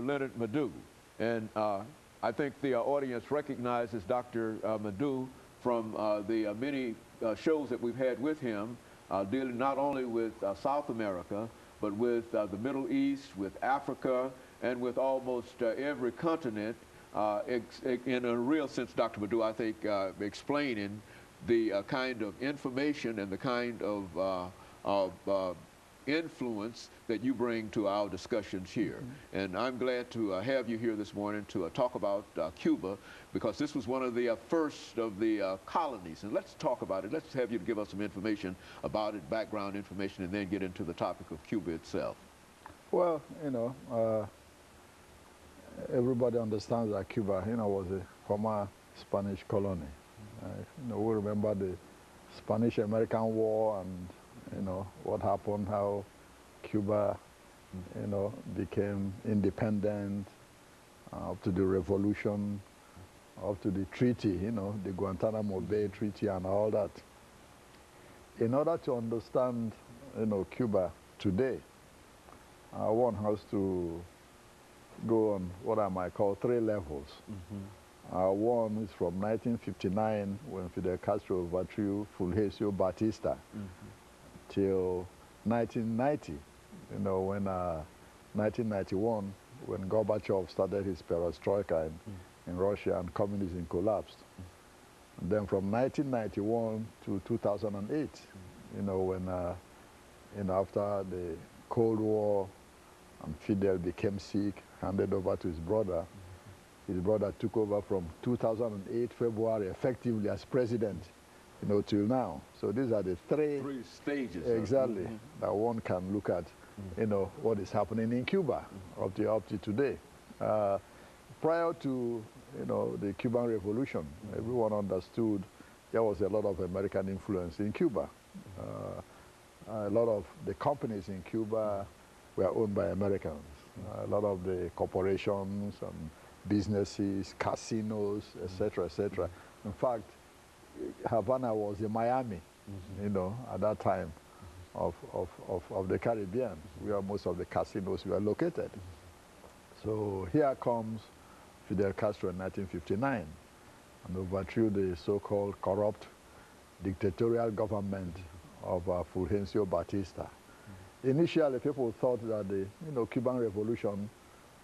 LMadu, and I think the audience recognizes Dr. Madu from the many shows that we've had with him, dealing not only with South America, but with the Middle East, with Africa, and with almost every continent. In a real sense, Dr. Madu, I think, explaining the kind of information and the kind of influence that you bring to our discussions here. Mm-hmm. And I'm glad to have you here this morning to talk about Cuba, because this was one of the first of the colonies. And let's talk about it. Let's have you give us some information about it, background information, and then get into the topic of Cuba itself. Well, everybody understands that Cuba, was a former Spanish colony. We remember the Spanish-American War and what happened, how Cuba, became independent, up to the revolution, up to the treaty, the Guantanamo Bay Treaty and all that. In order to understand, Cuba today, one has to go on what I might call 3 levels. Mm-hmm. One is from 1959, when Fidel Castro overthrew Fulgencio Batista, mm-hmm, till 1990, when 1991, when Gorbachev started his perestroika in Russia and communism collapsed. And then from 1991 to 2008, when after the Cold War and Fidel became sick, handed over to his brother. His brother took over from 2008 February effectively as president, till now. So these are the three stages exactly that one can look at, what is happening in Cuba up to today. Prior to the Cuban Revolution, everyone understood there was a lot of American influence in Cuba. A lot of the companies in Cuba were owned by Americans. A lot of the corporations and businesses, casinos, etc., etc. In fact, Havana was in Miami, at that time of the Caribbean, where most of the casinos were located. So here comes Fidel Castro in 1959 and overthrew the so-called corrupt dictatorial government of Fulgencio Batista. Initially, people thought that the Cuban Revolution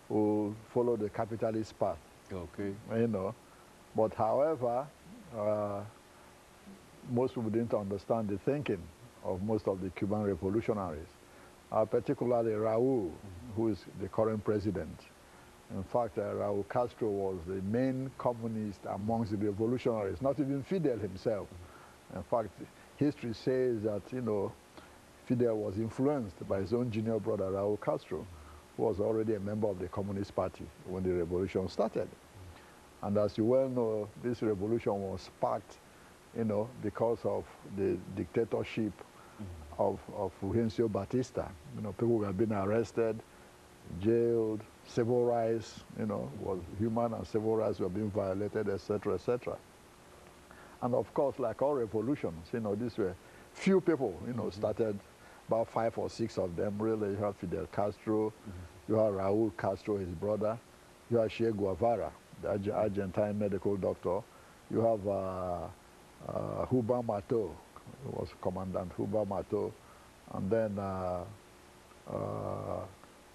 would follow the capitalist path. Okay. But however, most people didn't understand the thinking of most of the Cuban revolutionaries, particularly Raúl, who is the current president. In fact, Raúl Castro was the main communist amongst the revolutionaries, not even Fidel himself. In fact, history says that, Fidel was influenced by his own junior brother, Raúl Castro, who was already a member of the Communist Party when the revolution started. And as you well know, this revolution was sparked, because of the dictatorship of Fulgencio Batista. People were being arrested, jailed, civil rights, was human and civil rights were being violated, etc., etc. And of course, like all revolutions, these were few people, started. About 5 or 6 of them, really. You have Fidel Castro, you have Raúl Castro, his brother, you have Che Guevara, the Argentine medical doctor, you have Huba Mato, who was Commandant Huba Mato, and then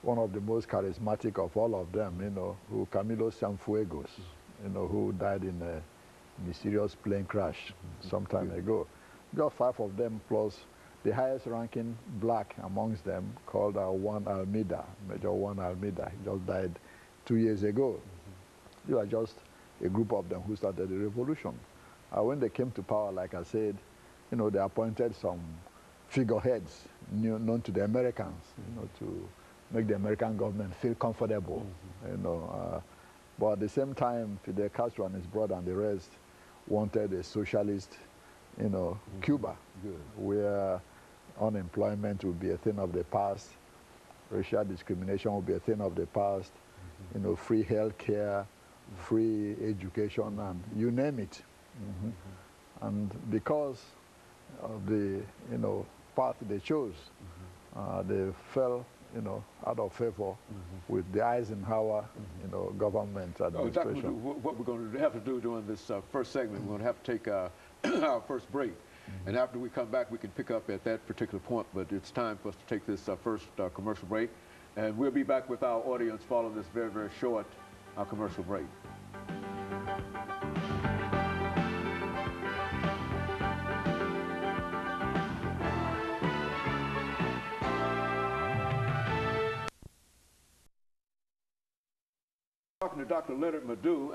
one of the most charismatic of all of them, who Camilo Cienfuegos, who died in a mysterious plane crash some time ago. You got 5 of them plus the highest ranking black amongst them, called Juan Almeida, Major Juan Almeida. He just died 2 years ago. You are just a group of them who started the revolution. When they came to power, like I said, they appointed some figureheads known to the Americans, to make the American government feel comfortable. But at the same time, Fidel Castro and his brother and the rest wanted a socialist, Cuba, where unemployment will be a thing of the past, racial discrimination will be a thing of the past, free health care, free education, and you name it. And because of the path they chose, they fell out of favor with the Eisenhower, government administration. Dr. Madu, what we're going to have to do during this first segment, we're going to have to take our first break. And after we come back, we can pick up at that particular point, but it's time for us to take this first commercial break. And we'll be back with our audience following this very, very short commercial break. Talking to Dr. LMadu.